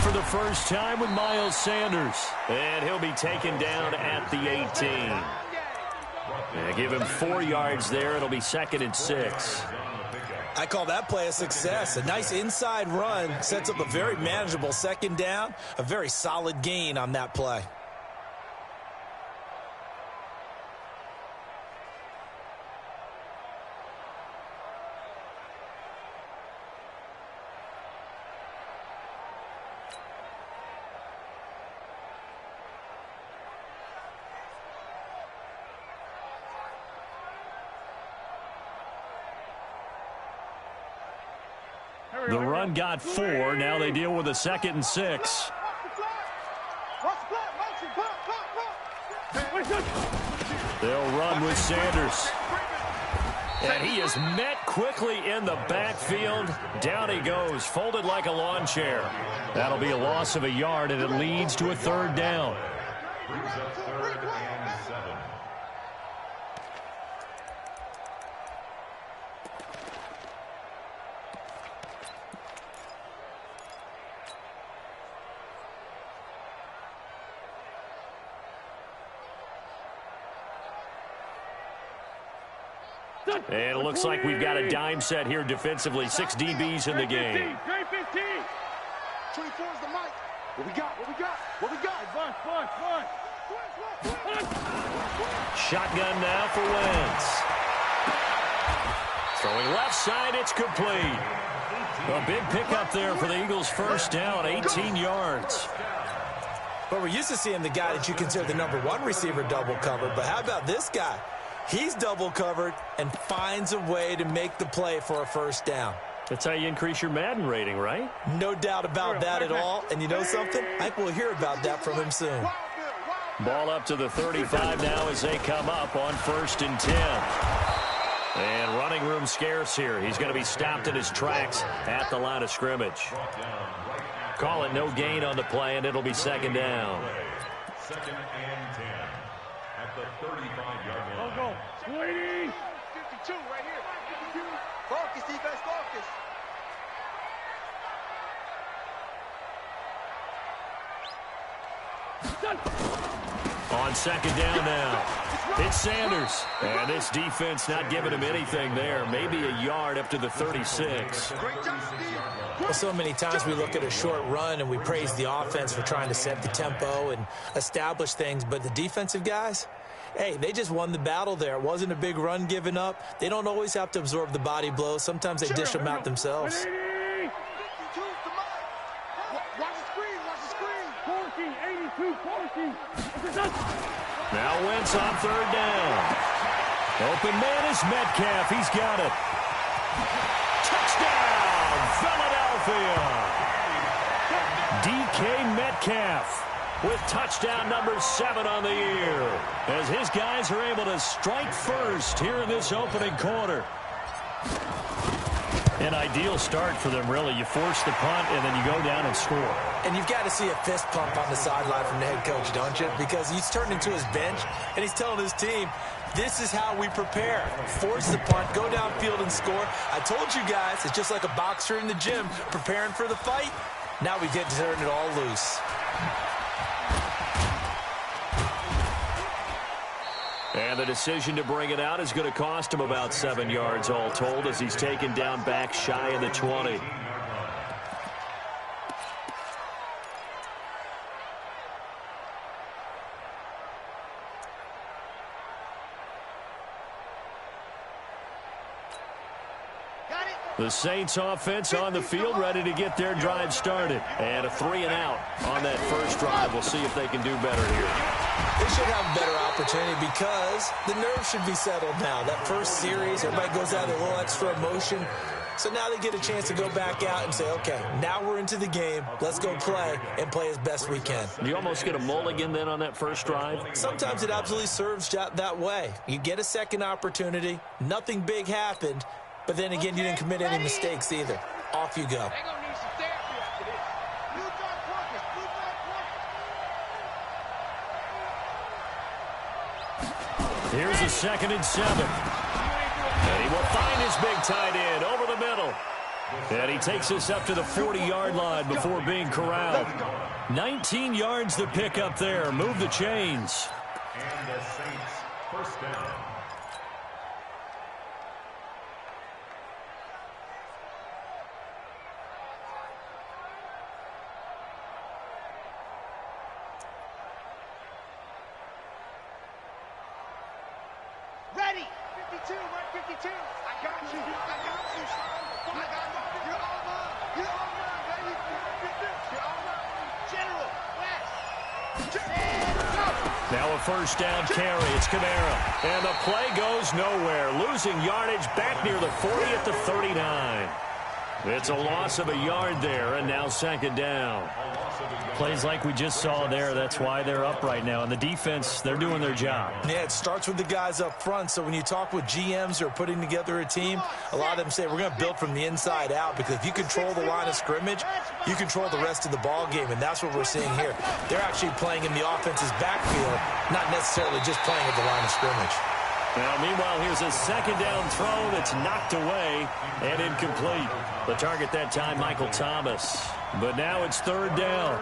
for the first time with Miles Sanders. And he'll be taken down at the 18. Give him 4 yards there. It'll be 2nd and 6. I call that play a success. A nice inside run sets up a very manageable 2nd down. A very solid gain on that play. The run got 4. Now they deal with a 2nd and 6. They'll run with Sanders. And he is met quickly in the backfield. Down he goes, folded like a lawn chair. That'll be a loss of a yard, and it leads to a 3rd down. And it looks like we've got a dime set here defensively. 6 DBs in the game. 24 is the mic. What we got? What we got? What we got? Shotgun now for Wentz. Throwing left side, it's complete. A big pickup there for the Eagles' first down, 18 yards. But we're used to seeing the guy that you consider the #1 receiver double covered. But how about this guy? He's double covered and finds a way to make the play for a first down. That's how you increase your Madden rating, right? No doubt about that at all. And you know something? I think we'll hear about that from him soon. Ball up to the 35 now as they come up on 1st and 10. And running room scarce here. He's going to be stopped in his tracks at the line of scrimmage. Call it no gain on the play, and it'll be 2nd down. 2nd and 10 at the 35-yard line. Go. 52 right here. 52. Focus, defense, focus. On 2nd down now. It's Sanders. And this defense not giving him anything there. Maybe a yard up to the 36. Well, so many times we look at a short run and we praise the offense for trying to set the tempo and establish things. But the defensive guys, hey, they just won the battle there. It wasn't a big run given up. They don't always have to absorb the body blows. Sometimes they dish them out themselves. Now Wentz on 3rd down. Open man is Metcalf. He's got it. Touchdown, Philadelphia. DK Metcalf with touchdown number 7 on the year, as his guys are able to strike first here in this opening quarter. An ideal start for them, really. You force the punt, and then you go down and score. And you've got to see a fist pump on the sideline from the head coach, don't you? Because he's turned into his bench, and he's telling his team, this is how we prepare. Force the punt, go downfield and score. I told you guys, it's just like a boxer in the gym preparing for the fight. Now we get to turn it all loose. And the decision to bring it out is going to cost him about 7 yards all told, as he's taken down back shy of the 20. The Saints offense on the field, ready to get their drive started. And a 3 and out on that first drive. We'll see if they can do better here. They should have a better opportunity because the nerves should be settled now. That first series, everybody goes out with a little extra emotion. So now they get a chance to go back out and say, okay, now we're into the game. Let's go play and play as best we can. You almost get a mulligan then on that first drive? Sometimes it absolutely serves that way. You get a second opportunity. Nothing big happened. But then again, you didn't commit any mistakes either. Off you go. Here's a 2nd and 7. And he will find his big tight end over the middle. And he takes us up to the 40-yard line before being corralled. 19 yards to pick up there. Move the chains. And the Saints first down. Ready. 52, Mark 52. I got you. I got you, son. I got you. You're all mine. You're all mine, baby. You're all mine. General, West. And go. Now a first down carry. It's Kamara. And the play goes nowhere. Losing yardage back near the 40 at the 39. It's a loss of a yard there, and now second down. Plays like we just saw there. That's why they're up right now. And the defense, they're doing their job. Yeah, it starts with the guys up front. So when you talk with GMs who are putting together a team, a lot of them say we're going to build from the inside out, because if you control the line of scrimmage, you control the rest of the ball game, and that's what we're seeing here. They're actually playing in the offense's backfield, not necessarily just playing at the line of scrimmage. Now, meanwhile, here's a second down throw that's knocked away and incomplete. The target that time, Michael Thomas. But now it's third down.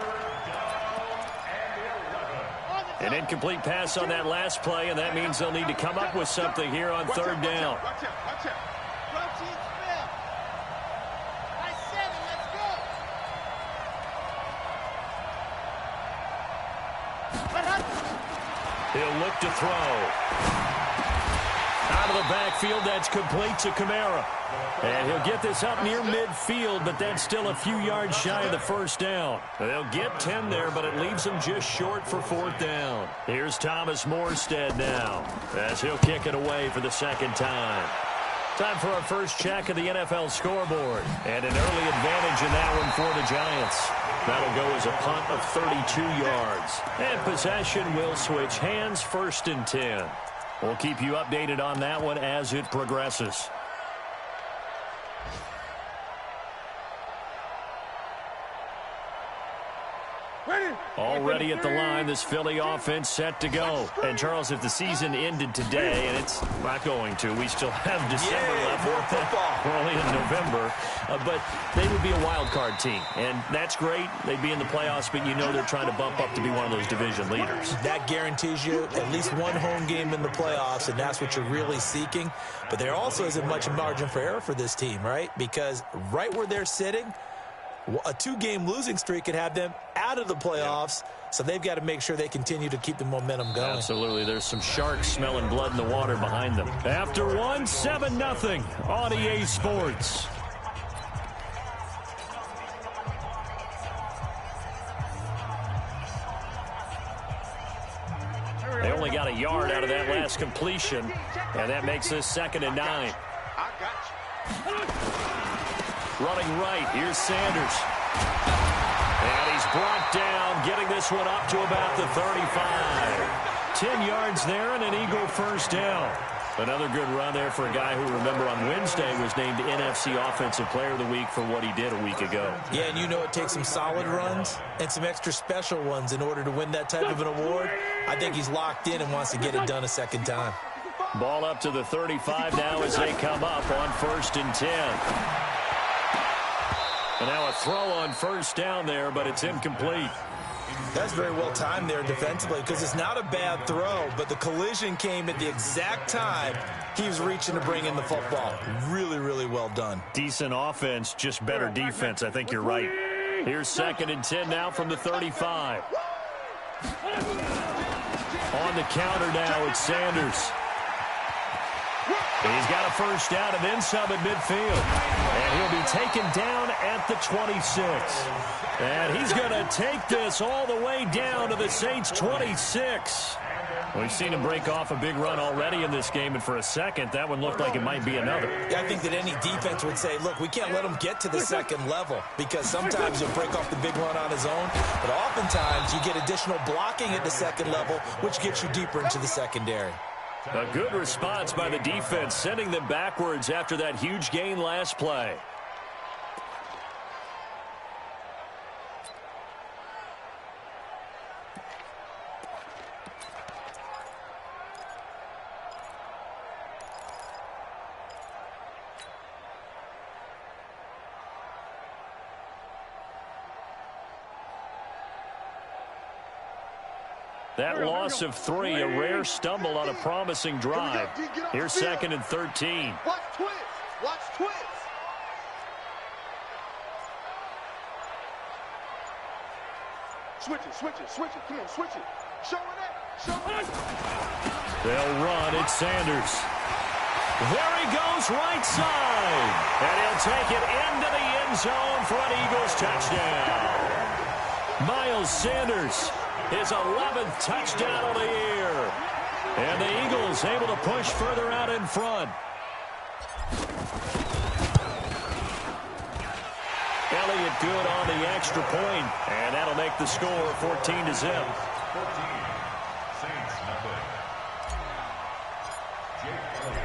An incomplete pass on that last play, and that means they'll need to come up with something here on third down. Watch out. Watch out. Rotate spell. By 7, let's go. He'll look to throw. Out of the backfield, that's complete to Kamara. And he'll get this up near midfield, but that's still a few yards shy of the first down. They'll get 10 there, but it leaves them just short for fourth down. Here's Thomas Morstead now, as he'll kick it away for the second time. Time for our first check of the NFL scoreboard. And an early advantage in that one for the Giants. That'll go as a punt of 32 yards. And possession will switch hands, first and 10. We'll keep you updated on that one as it progresses. Already at the line, this Philly offense set to go. And, Charles, if the season ended today, and it's not going to, we still have December left. More football. We're only in November. But they would be a wild card team. And that's great. They'd be in the playoffs, but you know they're trying to bump up to be one of those division leaders. That guarantees you at least one home game in the playoffs, and that's what you're really seeking. But there also isn't much margin for error for this team, right? Because right where they're sitting, a 2-game losing streak could have them out of the playoffs, so they've got to make sure they continue to keep the momentum going. Absolutely. There's some sharks smelling blood in the water behind them. After one, 7-0 on EA Sports. They only got a yard out of that last completion, and that makes this 2nd and 9. I got you. Running right, here's Sanders. And he's brought down, getting this one up to about the 35. 10 yards there and an Eagle first down. Another good run there for a guy who, remember, on Wednesday was named NFC Offensive Player of the Week for what he did a week ago. Yeah, and you know it takes some solid runs and some extra special ones in order to win that type of an award. I think he's locked in and wants to get it done a second time. Ball up to the 35 now as they come up on 1st and 10. And now a throw on first down there, but it's incomplete. That's very well timed there defensively, because it's not a bad throw, but the collision came at the exact time he was reaching to bring in the football. Really, really well done. Decent offense, just better defense. I think you're right. Here's 2nd and 10 now from the 35. On the counter now, it's Sanders. He's got a first down and then some at midfield. And he'll be taken down at the 26. And he's going to take this all the way down to the Saints' 26. We've seen him break off a big run already in this game, and for a second, that one looked like it might be another. Yeah, I think that any defense would say, look, we can't let him get to the second level, because sometimes he'll break off the big run on his own, but oftentimes you get additional blocking at the second level, which gets you deeper into the secondary. A good response by the defense, sending them backwards after that huge gain last play. That loss of 3, a rare stumble on a promising drive. Here's 2nd and 13. Watch twist. Watch twist. Switch it. Come on, switch it. Show it. They'll run. It's Sanders. There he goes, right side. And he'll take it into the end zone for an Eagles touchdown. Miles Sanders, his 11th touchdown of the year. And the Eagles able to push further out in front. Elliott good on the extra point, and that'll make the score 14-0.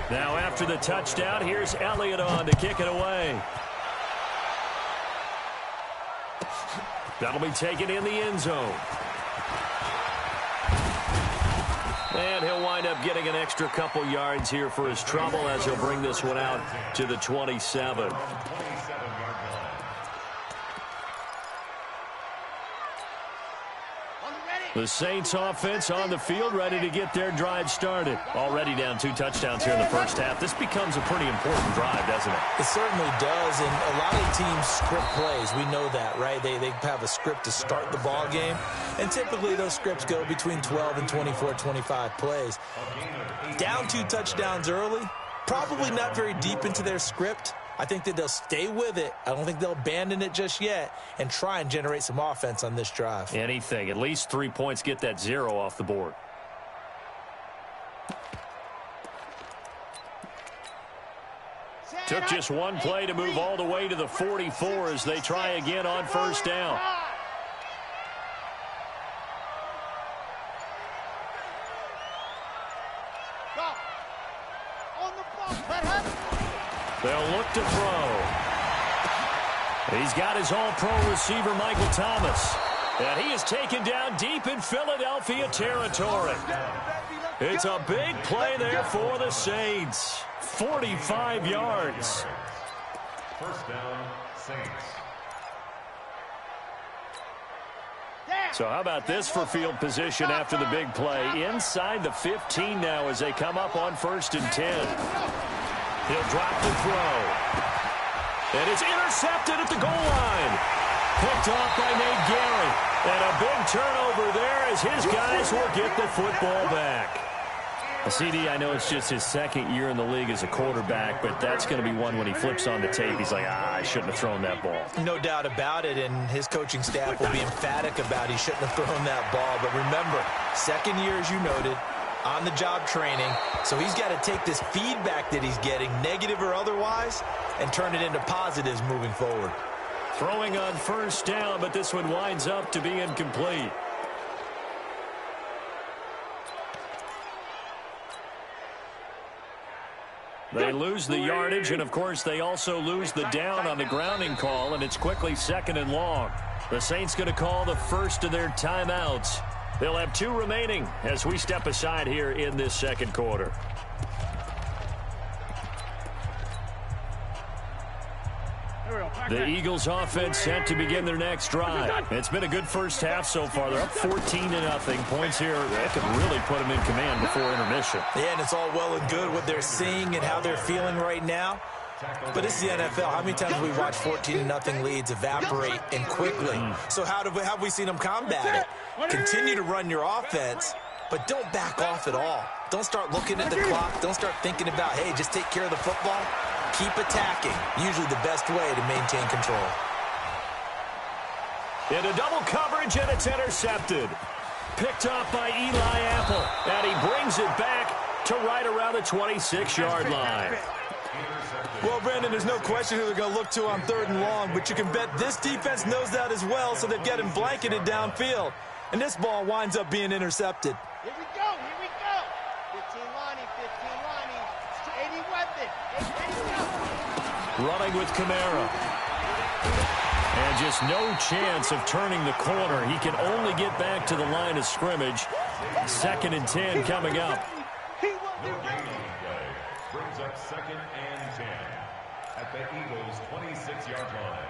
Now after the touchdown, here's Elliott on to kick it away. That'll be taken in the end zone. And he'll wind up getting an extra couple yards here for his trouble as he'll bring this one out to the 27. The Saints offense on the field, ready to get their drive started. Already down 2 touchdowns here in the first half. This becomes a pretty important drive, doesn't it? It certainly does, and a lot of teams script plays. We know that, right? They have a script to start the ball game, and typically those scripts go between 12 and 24, 25 plays. Down 2 touchdowns early, probably not very deep into their script. I think that they'll stay with it. I don't think they'll abandon it just yet and try and generate some offense on this drive. Anything. At least 3 points, get that 0 off the board. Took just 1 play to move all the way to the 44 as they try again on first down. They'll look to throw. He's got his all-pro receiver, Michael Thomas. And he is taken down deep in Philadelphia territory. It's a big play there for the Saints. 45 yards. First down, Saints. So how about this for field position after the big play? Inside the 15 now as they come up on 1st and 10. He'll drop the throw. And it's intercepted at the goal line. Picked off by Nate Gary. And a big turnover there as his guys will get the football back. CD, I know it's just his 2nd year in the league as a quarterback, but that's going to be one when he flips on the tape. He's like, I shouldn't have thrown that ball. No doubt about it, and his coaching staff will be emphatic about he shouldn't have thrown that ball. But remember, 2nd year, as you noted, on-the-job training. So he's got to take this feedback that he's getting, negative or otherwise, and turn it into positives moving forward. Throwing on first down, but this one winds up to be incomplete. They lose the yardage, and, of course, they also lose the down on the grounding call, and it's quickly 2nd and long. The Saints going to call the first of their timeouts. They'll have 2 remaining as we step aside here in this 2nd quarter. The Eagles offense set to begin their next drive. It's been a good first half so far. They're up 14-0. Points here that could really put them in command before intermission. Yeah, and it's all well and good what they're seeing and how they're feeling right now. But it's the NFL. How many times have we watched 14-0 leads evaporate and quickly? So how have we seen them combat it? Continue to run your offense, but don't back off at all. Don't start looking at the clock. Don't start thinking about, hey, just take care of the football. Keep attacking. Usually the best way to maintain control. Into double coverage, and it's intercepted. Picked off by Eli Apple, and he brings it back to right around the 26-yard line. Well, Brandon, there's no question who they're going to look to on 3rd and long, but you can bet this defense knows that as well, so they've got him blanketed downfield. And this ball winds up being intercepted. Here we go. 15 lining, 80 weapon. 80 go. Running with Kamara. And just no chance of turning the corner. He can only get back to the line of scrimmage. 2nd and 10 coming up. Brings up 2nd and 10 at the Eagles' 26-yard line.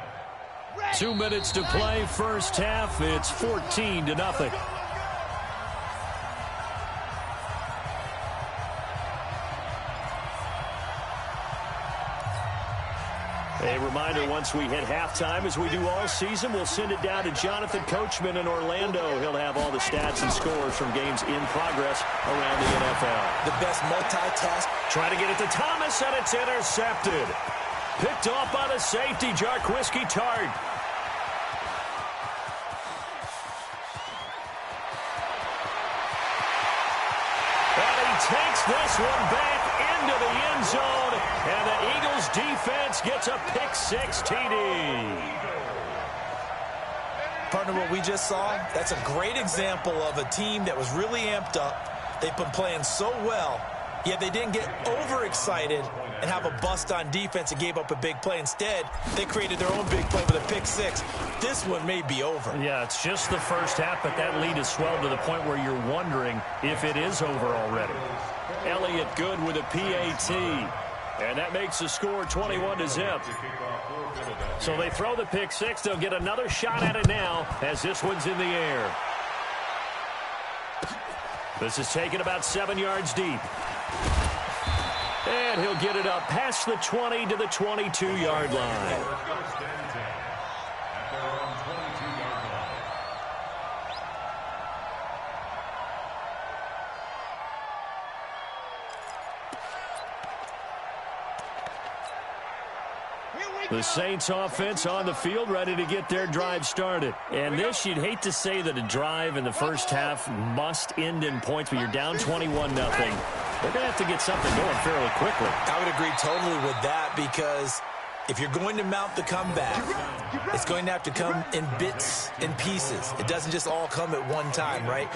2 minutes to play first half. It's 14-0. A reminder, once we hit halftime, as we do all season, we'll send it down to Jonathan Coachman in Orlando. He'll have all the stats and scores from games in progress around the NFL. The best multitask. Trying to get it to Thomas, and it's intercepted. Picked off by the safety, Jarquiski Tart. And he takes this one back into the end zone, and the Eagles defense gets a pick-6 TD. Partner, what we just saw, that's a great example of a team that was really amped up. They've been playing so well, yet they didn't get overexcited and have a bust on defense and gave up a big play. Instead, they created their own big play with a pick-6. This one may be over. Yeah, it's just the first half, but that lead has swelled to the point where you're wondering if it is over already. Elliott good with a PAT, and that makes the score 21-0. So they throw the pick-6. They'll get another shot at it now as this one's in the air. This is taken about 7 yards deep. And he'll get it up past the 20 to the 22-yard line. The Saints offense on the field, ready to get their drive started. And this, you'd hate to say that a drive in the first half must end in points, but you're down 21-0. They're going to have to get something going fairly quickly. I would agree totally with that, because if you're going to mount the comeback, it's going to have to come in bits and pieces. It doesn't just all come at one time, right?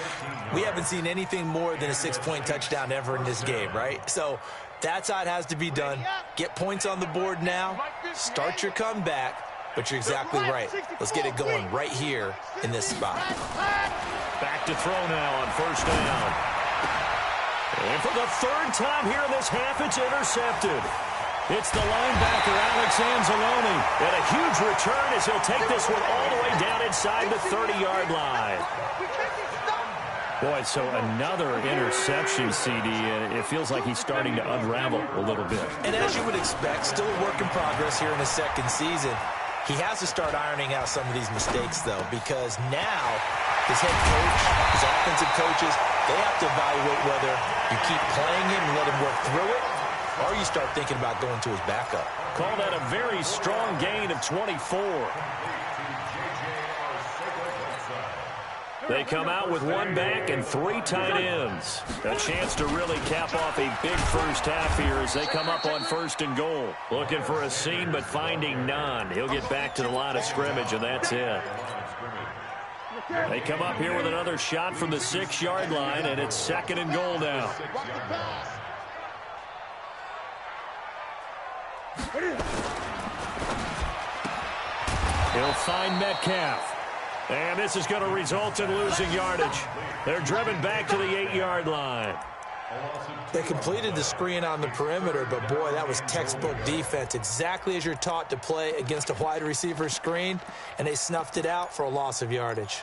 We haven't seen anything more than a 6-point touchdown ever in this game, right? So that's how it has to be done. Get points on the board now. Start your comeback. But you're exactly right. Let's get it going right here in this spot. Back to throw now on first down. And for the third time here in this half, it's intercepted. It's the linebacker, Alex Anzalone. And a huge return as he'll take this one all the way down inside the 30-yard line. Boy, so another interception, CD, and it feels like he's starting to unravel a little bit. And as you would expect, still a work in progress here in his second season. He has to start ironing out some of these mistakes, though, because now his head coach, his offensive coaches, they have to evaluate whether you keep playing him and let him work through it, or you start thinking about going to his backup. Call that a very strong gain of 24. They come out with one back and 3 tight ends. A chance to really cap off a big first half here as they come up on 1st and goal. Looking for a seam, but finding none. He'll get back to the line of scrimmage, and that's it. They come up here with another shot from the 6-yard line, and it's 2nd and goal now. He'll find Metcalf. And this is going to result in losing yardage. They're driven back to the 8-yard line. They completed the screen on the perimeter, but boy, that was textbook defense. Exactly as you're taught to play against a wide receiver screen, and they snuffed it out for a loss of yardage.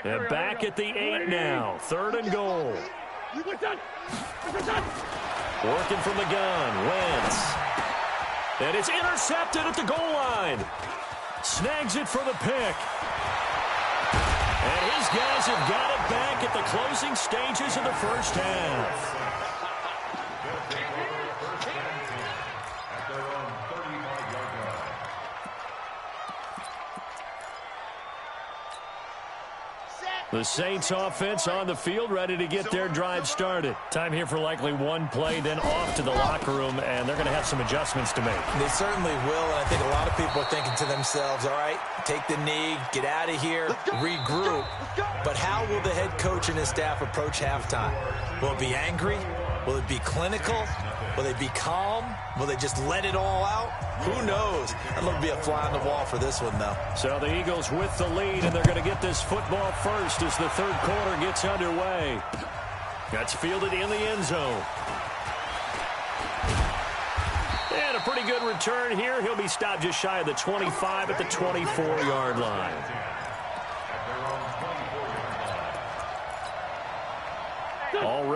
And back at the 8 now. 3rd and goal. Working from the gun, Wentz. And it's intercepted at the goal line. Snags it for the pick. And his guys have got it back at the closing stages of the first half. The Saints offense on the field, ready to get their drive started. Time here for likely one play, then off to the locker room, and they're going to have some adjustments to make. They certainly will, and I think a lot of people are thinking to themselves, all right, take the knee, get out of here, regroup. But how will the head coach and his staff approach halftime? Will it be angry? Will it be clinical? Will they be calm? Will they just let it all out? Who knows? I'd love to be a fly on the wall for this one, though. So the Eagles with the lead, and they're going to get this football first as the third quarter gets underway. That's fielded in the end zone. And a pretty good return here. He'll be stopped just shy of the 25 at the 24-yard line.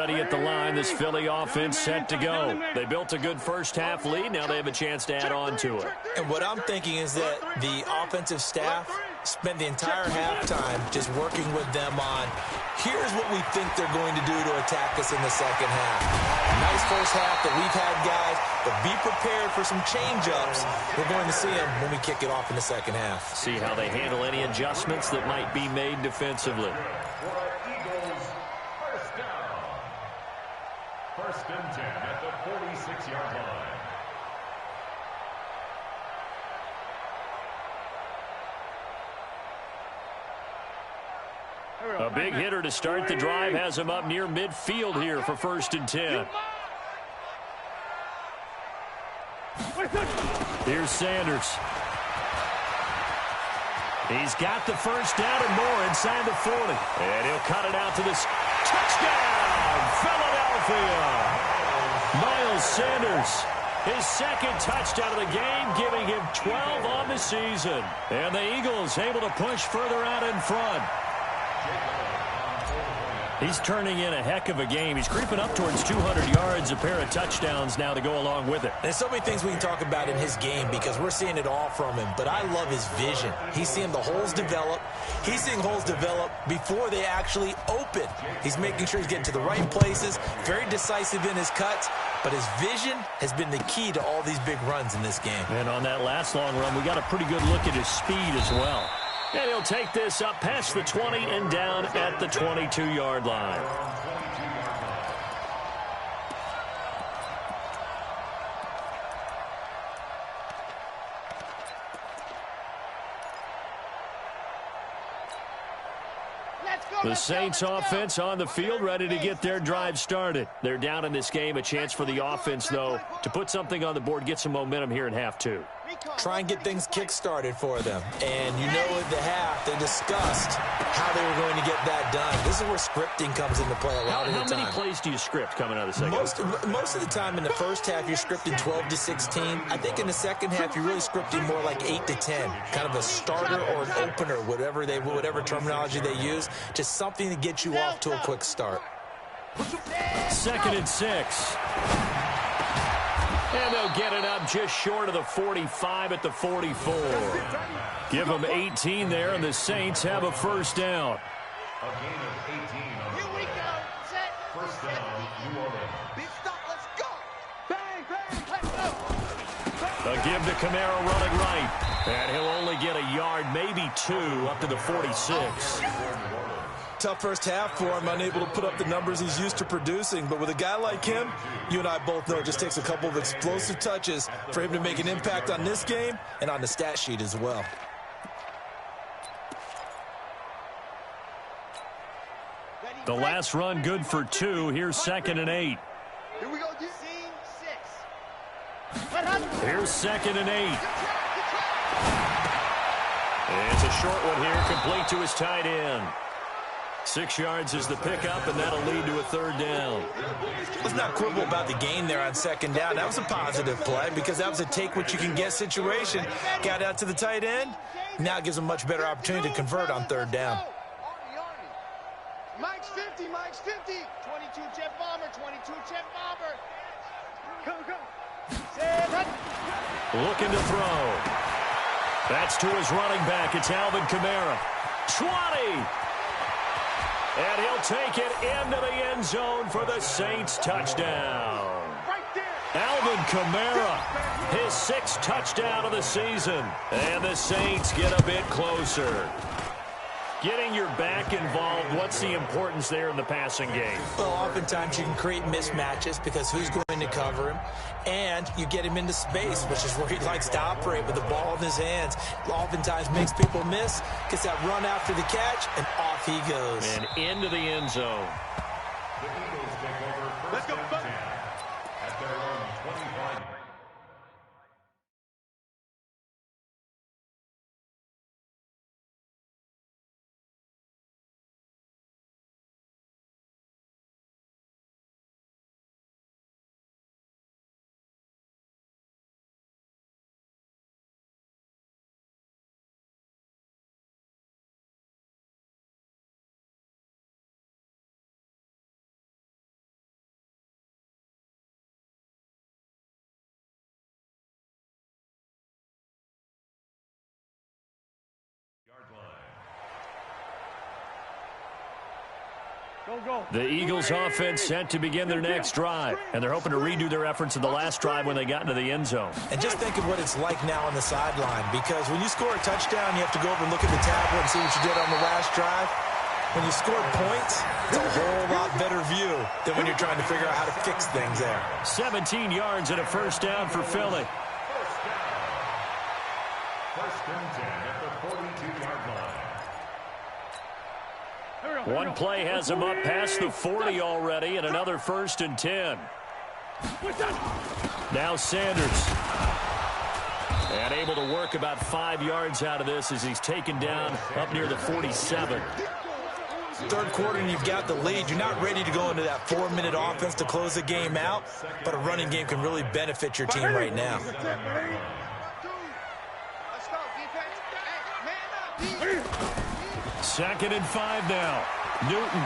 ready at the line. This Philly offense set to go. They built a good first-half lead. Now they have a chance to add on to it. And what I'm thinking is that the offensive staff spent the entire halftime just working with them on, here's what we think they're going to do to attack us in the second half. Nice first half that we've had, guys, but be prepared for some change-ups. We're going to see them when we kick it off in the second half. See how they handle any adjustments that might be made defensively. First and 10 at the 46-yard line. A big hitter to start the drive has him up near midfield here for first and 10. Here's Sanders. He's got the first down and more inside the 40. And he'll cut it out to this touchdown, Philadelphia. Miles Sanders, his second touchdown of the game, giving him 12 on the season. And the Eagles able to push further out in front. He's turning in a heck of a game. He's creeping up towards 200 yards, a pair of touchdowns now to go along with it. There's so many things we can talk about in his game because we're seeing it all from him, but I love his vision. He's seeing the holes develop. He's seeing holes develop before they actually open. He's making sure he's getting to the right places, very decisive in his cuts, but his vision has been the key to all these big runs in this game. And on that last long run, we got a pretty good look at his speed as well. And he'll take this up past the 20 and down at the 22-yard line. The Saints offense on the field, ready to get their drive started. They're down in this game. A chance for the offense, though, to put something on the board, get some momentum here in half two. Try and get things kick-started for them. And you know at the half, they discussed how they were going to get that done. This is where scripting comes into play a lot of the time. How many plays do you script coming out of the second half? Most of the time in the first half, you're scripting 12 to 16. I think in the second half, you're really scripting more like 8 to 10. Kind of a starter or an opener, whatever terminology they use. Just something to get you off to a quick start. Second and 6. And they'll get it up just short of the 45 at the 44. Give them 18 there, and the Saints have a first down. A gain of 18 on Here we go. Set. first down, New Orleans. Big stop. Let's go. Bang, bang. Let's go. A give to Kamara running right. And he'll only get a yard, maybe 2, up to the 46. Tough first half for him, unable to put up the numbers he's used to producing. But with a guy like him, you and I both know it just takes a couple of explosive touches for him to make an impact on this game and on the stat sheet as well. The last run good for 2. Here's second and 8. Here we go. Scene 6. Here's second and 8. It's a short one here, complete to his tight end. 6 yards is the pickup, and that'll lead to a third down. Let's not quibble about the gain there on second down. That was a positive play because that was a take-what-you-can-get situation. Got out to the tight end. Now it gives him a much better opportunity to convert on third down. Mike's 50, Mike's 50. 22 jet bomber, 22 jet bomber. Go. Looking to throw. That's to his running back. It's Alvin Kamara. 20. And he'll take it into the end zone for the Saints touchdown. Alvin Kamara, his 6th touchdown of the season. And the Saints get a bit closer. Getting your back involved, what's the importance there in the passing game? Well, oftentimes you can create mismatches because who's going to cover him, and you get him into space, which is where he likes to operate with the ball in his hands. Oftentimes makes people miss, gets that run after the catch, and off he goes. And into the end zone. The Eagles take over first and 10 at their own 25. The Eagles offense set to begin their next drive, and they're hoping to redo their efforts in the last drive when they got into the end zone. And just think of what it's like now on the sideline, because when you score a touchdown, you have to go over and look at the tablet and see what you did on the last drive. When you score points, it's a whole lot better view than when you're trying to figure out how to fix things there. 17 yards and a first down for Philly. First and 10 at the 42-yard line. One play has him up past the 40 already, and another first and 10. Now Sanders. And able to work about 5 yards out of this as he's taken down up near the 47. Third quarter and you've got the lead. You're not ready to go into that 4-minute offense to close the game out, but a running game can really benefit your team right now. Second and 5 now. Newton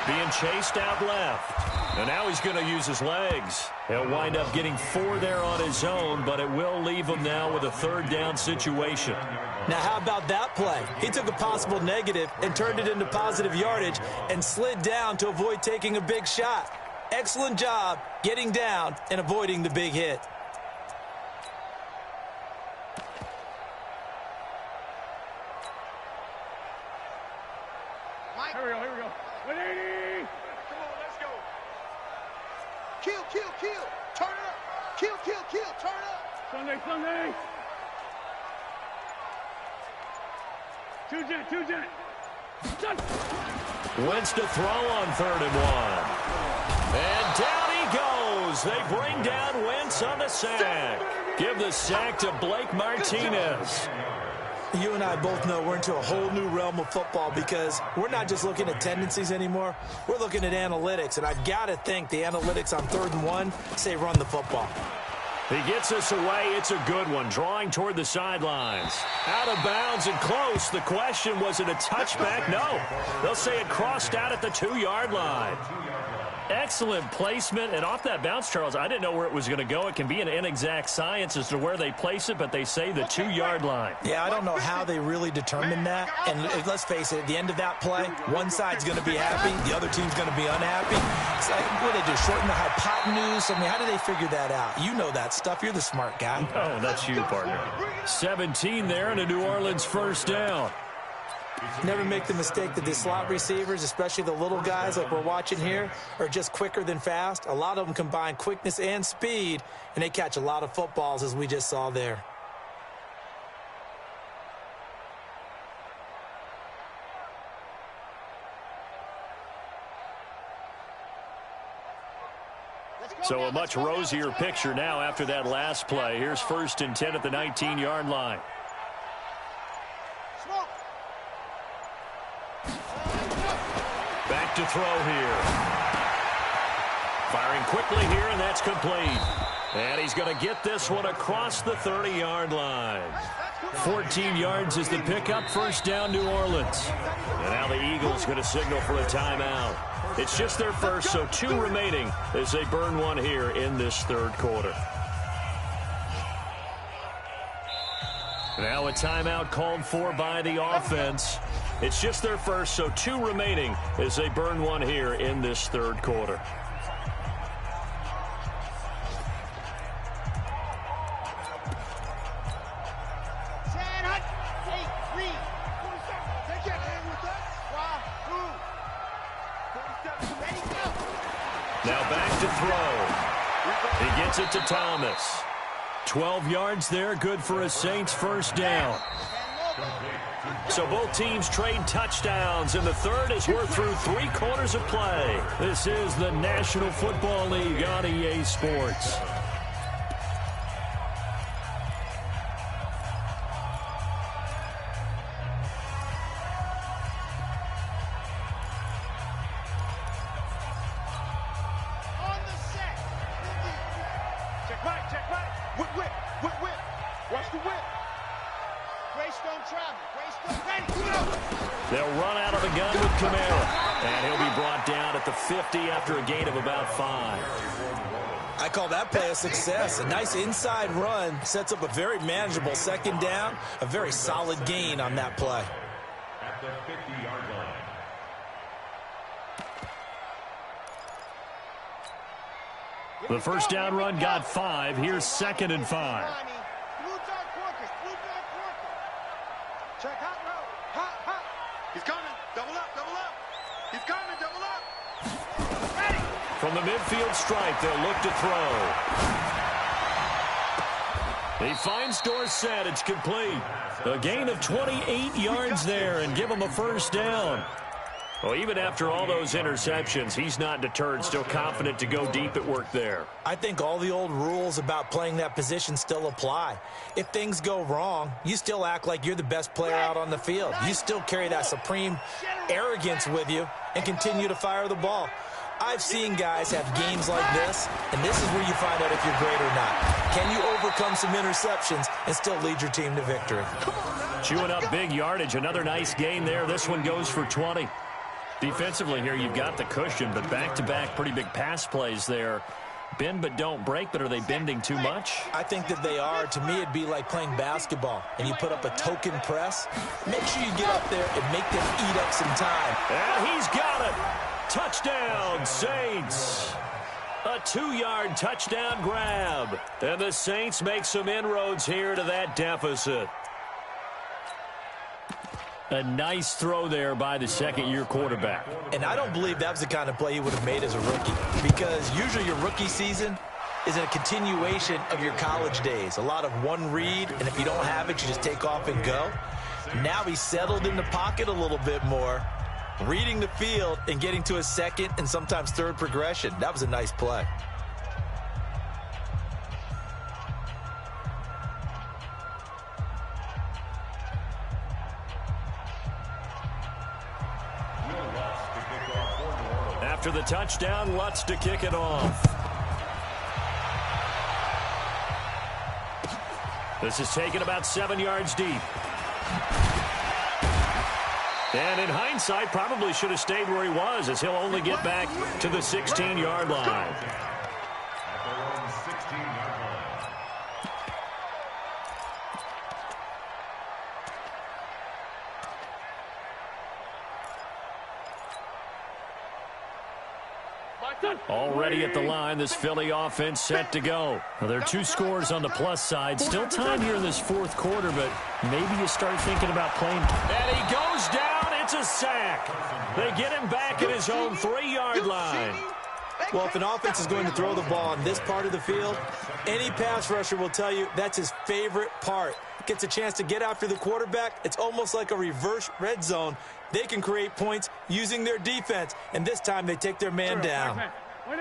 being chased out left. And now he's going to use his legs. He'll wind up getting 4 there on his own, but it will leave him now with a third down situation. Now, how about that play? He took a possible negative and turned it into positive yardage and slid down to avoid taking a big shot. Excellent job getting down and avoiding the big hit. Here we go. 180. Come on, let's go. Kill. Turn it up. Kill. Turn it up. Sunday. Two jet. Wentz to throw on 3rd and 1. And down he goes. They bring down Wentz on the sack. Give the sack to Blake Martinez. You and I both know we're into a whole new realm of football because we're not just looking at tendencies anymore. We're looking at analytics, and I've got to think the analytics on 3rd and 1 say run the football. He gets us away. It's a good one. Drawing toward the sidelines. Out of bounds and close. The question, was it a touchback? No. They'll say it crossed out at the 2-yard line. Excellent placement. And off that bounce, Charles, I didn't know where it was going to go. It can be an inexact science as to where they place it, but they say the 2-yard line. Yeah, I don't know how they really determine that. And let's face it, at the end of that play, one side's going to be happy, the other team's going to be unhappy. It's like, what do they do, shorten the hypotenuse? I mean, how do they figure that out? You know that stuff. You're the smart guy. Oh, that's you, partner. 17 there and a New Orleans first down. Never make the mistake that the slot receivers, especially the little guys like we're watching here, are just quicker than fast. A lot of them combine quickness and speed, and they catch a lot of footballs, as we just saw there. So a much rosier picture now after that last play. Here's 1st and 10 at the 19-yard line. Back to throw here. Firing quickly here, and that's complete. And he's going to get this one across the 30-yard line. 14 yards is the pickup. First down, New Orleans. And now the Eagles going to signal for a timeout. It's just their first, so 2 remaining as they burn one here in this 3rd quarter. Now a timeout called for by the offense. It's just their first, so 2 remaining as they burn one here in this 3rd quarter. Now back to throw. He gets it to Thomas. 12 yards there, good for a Saints first down. So both teams trade touchdowns, and the third as we're through 3 quarters of play. This is the National Football League on EA Sports. They'll run out of the gun with Kamara, and he'll be brought down at the 50 after a gain of about 5. I call that play a success. A nice inside run sets up a very manageable second down, a very solid gain on that play. At the 50-yard line. The first down run got 5. Here's 2nd and 5. Check hot row. Hot, hot. He's coming. Double up, double up. He's coming, double up. Ready. From the midfield stripe, they'll look to throw. He finds Dorsett. It's complete. A gain of 28 yards there and give him a first down. Well, even after all those interceptions, he's not deterred, still confident to go deep at work there. I think all the old rules about playing that position still apply. If things go wrong, you still act like you're the best player out on the field. You still carry that supreme arrogance with you and continue to fire the ball. I've seen guys have games like this, and this is where you find out if you're great or not. Can you overcome some interceptions and still lead your team to victory? Chewing up big yardage. Another nice gain there. This one goes for 20. Defensively here, you've got the cushion, but back-to-back pretty big pass plays there. Bend but don't break, but are they bending too much? I think that they are. To me, it'd be like playing basketball, and you put up a token press. Make sure you get up there and make them eat up some time. And he's got it. Touchdown, Saints. A 2-yard touchdown grab. And the Saints make some inroads here to that deficit. A nice throw there by the second-year quarterback. And I don't believe that was the kind of play he would have made as a rookie, because usually your rookie season is a continuation of your college days. A lot of one read, and if you don't have it, you just take off and go. Now he's settled in the pocket a little bit more, reading the field and getting to a second and sometimes third progression. That was a nice play. After the touchdown, Lutz to kick it off. This is taken about 7 yards deep. And in hindsight, probably should have stayed where he was, as he'll only get back to the 16-yard line. Already at the line, this Philly offense set to go. Well, there are 2 scores on the plus side. Still time here in this fourth quarter, but maybe you start thinking about playing. And he goes down. It's a sack. They get him back at his own 3-yard line. Well, if an offense is going to throw the ball on this part of the field, any pass rusher will tell you that's his favorite part. Gets a chance to get after the quarterback. It's almost like a reverse red zone. They can create points using their defense, and this time they take their man down.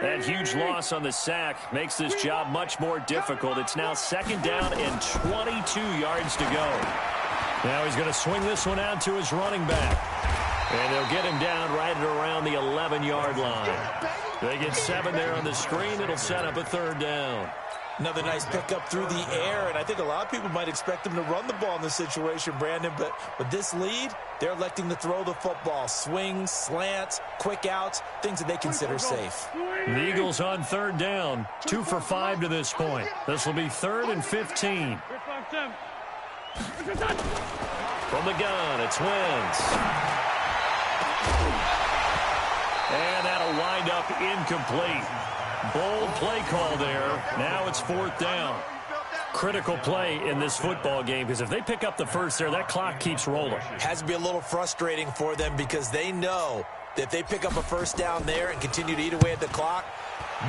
That huge loss on the sack makes this job much more difficult. It's now 2nd down and 22 yards to go. Now he's going to swing this one out to his running back. And they'll get him down right at around the 11-yard line. They get 7 there on the screen. It'll set up a 3rd down. Another nice pickup through the air, and I think a lot of people might expect them to run the ball in this situation, Brandon, but with this lead, they're electing to throw the football. Swings, slants, quick outs, things that they consider safe. The Eagles on 3rd down, 2 for 5 to this point. This will be 3rd and 15. From the gun, it's Wentz. And that'll wind up incomplete. Bold play call there. Now it's 4th down. Critical play in this football game, because if they pick up the first there, that clock keeps rolling. Has to be a little frustrating for them, because they know that if they pick up a first down there and continue to eat away at the clock,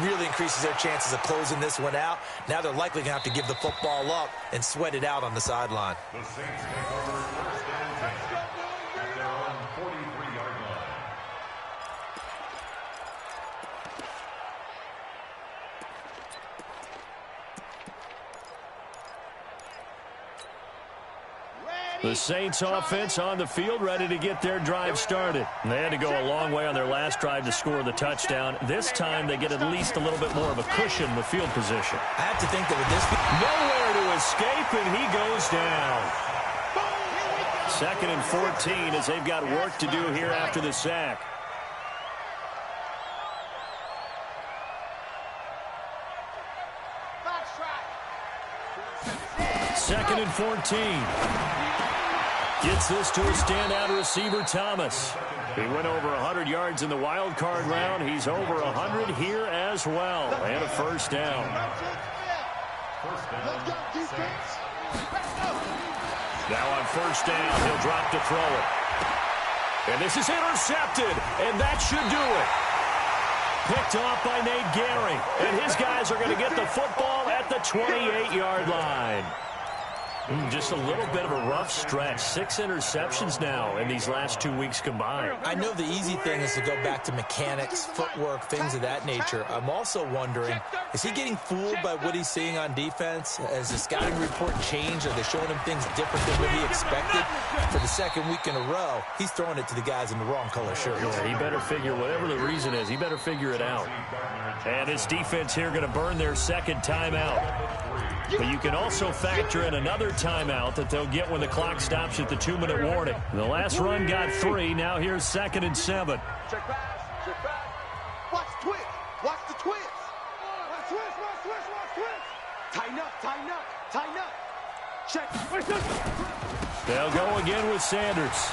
really increases their chances of closing this one out. Now they're likely going to have to give the football up and sweat it out on the sideline. The Saints take over 1st and 10 at their own 43-yard line. The Saints offense on the field, ready to get their drive started. They had to go a long way on their last drive to score the touchdown. This time they get at least a little bit more of a cushion with field position. I have to think that with this... Nowhere to escape, and he goes down. 2nd and 14 as they've got work to do here after the sack. Second and 14. Gets this to a standout receiver, Thomas. He went over 100 yards in the wild card round. He's over 100 here as well. And a first down. Now on first down, he'll drop to throw it. And this is intercepted, and that should do it. Picked off by Nate Gehring, and his guys are going to get the football at the 28-yard line. Just a little bit of a rough stretch. 6 interceptions now in these last 2 weeks combined. I know the easy thing is to go back to mechanics, footwork, things of that nature. I'm also wondering, is he getting fooled by what he's seeing on defense? Has the scouting report changed? Are they showing him things different than what he expected? For the second week in a row, he's throwing it to the guys in the wrong color shirts. Yeah, he better figure, whatever the reason is, he better figure it out. And his defense here going to burn their second timeout. But you can also factor in another timeout that they'll get when the clock stops at the 2-minute warning. The last run got 3. Now here's 2nd and 7. Check pass, check pass. Watch twist. Watch the twist. Watch twist, watch twist, watch twist. Tighten up, tighten up, tighten up. Check. They'll go again with Sanders.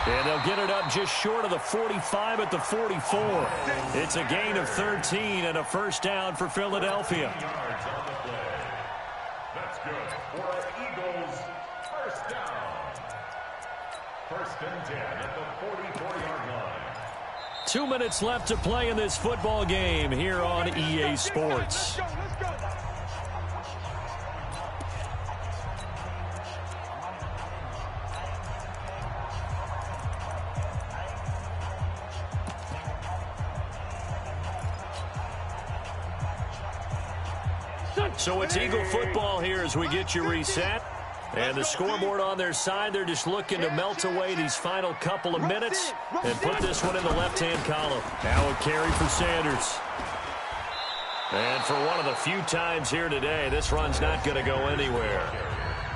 And they'll get it up just short of the 45 at the 44. It's a gain of 13 and a first down for Philadelphia. That's good for Eagles. First down. First and 10 at the 44-yard line. 2 minutes left to play in this football game here on EA Sports. So it's Eagle football here as we get you reset. And the scoreboard on their side, they're just looking to melt away these final couple of minutes and put this one in the left-hand column. Now a carry for Sanders. And for one of the few times here today, this run's not going to go anywhere.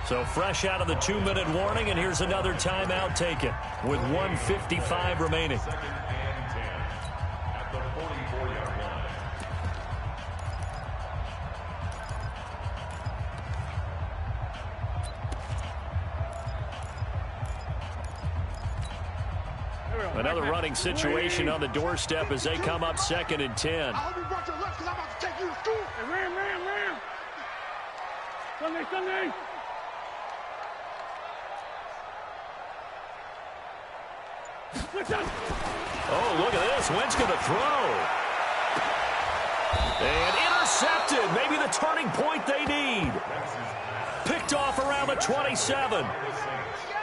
So fresh out of the 2-minute warning, and here's another timeout taken with 1:55 remaining. Another running situation on the doorstep as they come up 2nd and 10. I hope you brought your lunch because I'm about to take you to school. Hey, Ram. Sunday. Oh, look at this. Wentz going to throw. And intercepted. Maybe the turning point they need. Picked off around the 27.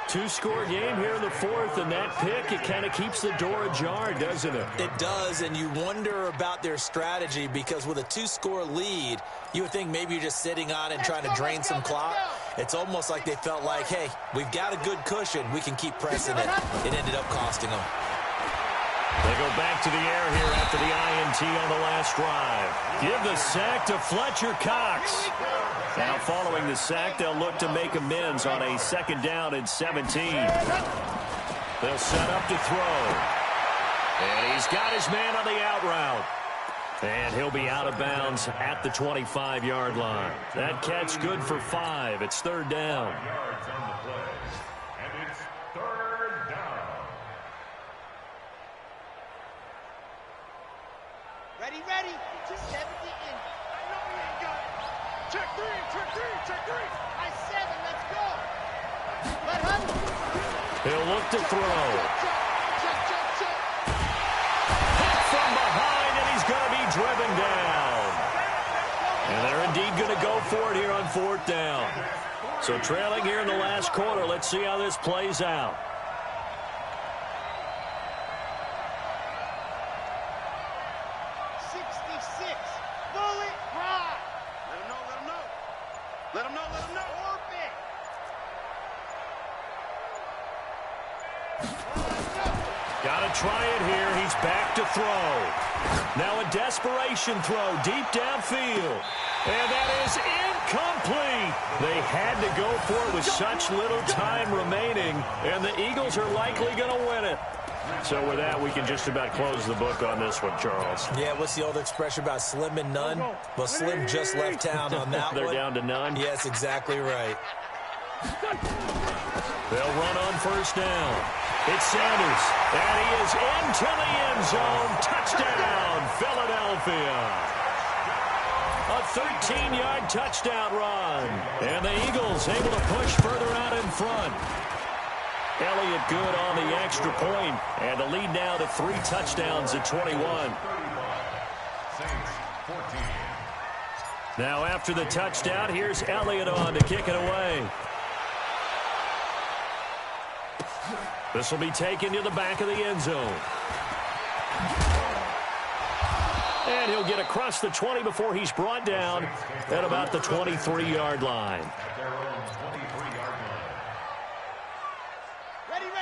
2-score game here in the 4th, and that pick, it kind of keeps the door ajar, doesn't it? It does, and you wonder about their strategy because with a 2-score lead, you would think maybe you're just sitting on it and trying to drain some clock. It's almost like they felt like, hey, we've got a good cushion. We can keep pressing it. It ended up costing them. They go back to the air here after the INT on the last drive. Give the sack to Fletcher Cox. Now following the sack, they'll look to make amends on a 2nd down and 17. They'll set up to throw. And he's got his man on the out route. And he'll be out of bounds at the 25-yard line. That catch good for 5. It's 3rd down. Yards on the play. And it's 3rd down. Ready. Just 70 in. I know he ain't got it. Check three. I 7, let's go. Let him. He'll look to throw. Check. Hit from behind, and he's going to be driven down. And they're indeed going to go for it here on 4th down. So trailing here in the last quarter, let's see how this plays out. Let him know. Orbit. Got to try it here. He's back to throw. Now a desperation throw deep downfield. And that is incomplete. They had to go for it with such little time remaining. And the Eagles are likely going to win it. So with that, we can just about close the book on this one, Charles. Yeah, what's the old expression about slim and none? Well, Slim just left town on that one. They're down to none? Yes, exactly right. They'll run on first down. It's Sanders, and he is into the end zone. Touchdown, Philadelphia. A 13-yard touchdown run. And the Eagles able to push further out in front. Elliott good on the extra point, and the lead now to 3 touchdowns at 21. Now after the touchdown, here's Elliott on to kick it away. This will be taken to the back of the end zone. And he'll get across the 20 before he's brought down at about the 23-yard line.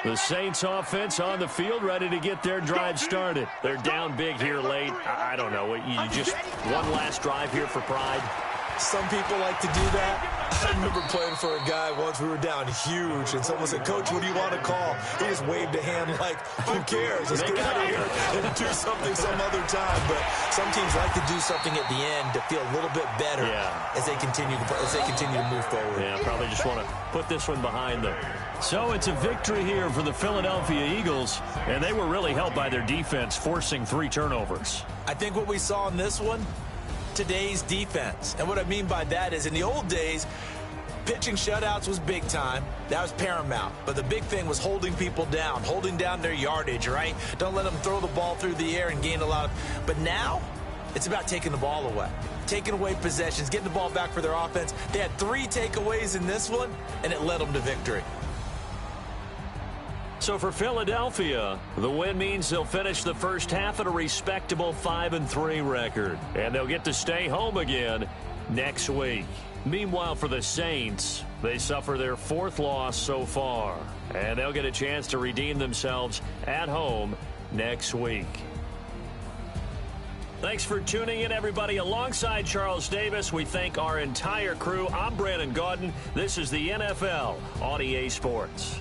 The Saints offense on the field ready to get their drive started. They're down big here late. I don't know. You just one last drive here for pride. Some people like to do that. I remember playing for a guy once. We were down huge, and someone said, "Coach, what do you want to call?" He just waved a hand like, "Who cares? Let's get out of here and do something some other time." But some teams like to do something at the end to feel a little bit better as they continue to move forward. Yeah, probably just want to put this one behind them. So it's a victory here for the Philadelphia Eagles, and they were really helped by their defense forcing 3 turnovers. I think what we saw in this one, today's defense. And what I mean by that is in the old days, pitching shutouts was big time. That was paramount. But the big thing was holding people down, holding down their yardage, right? Don't let them throw the ball through the air and gain a lot of... But now, it's about taking the ball away. Taking away possessions, getting the ball back for their offense. They had 3 takeaways in this one, and it led them to victory. So for Philadelphia, the win means they'll finish the first half at a respectable 5-3 record. And they'll get to stay home again next week. Meanwhile, for the Saints, they suffer their 4th loss so far. And they'll get a chance to redeem themselves at home next week. Thanks for tuning in, everybody. Alongside Charles Davis, we thank our entire crew. I'm Brandon Gaudin. This is the NFL on EA Sports.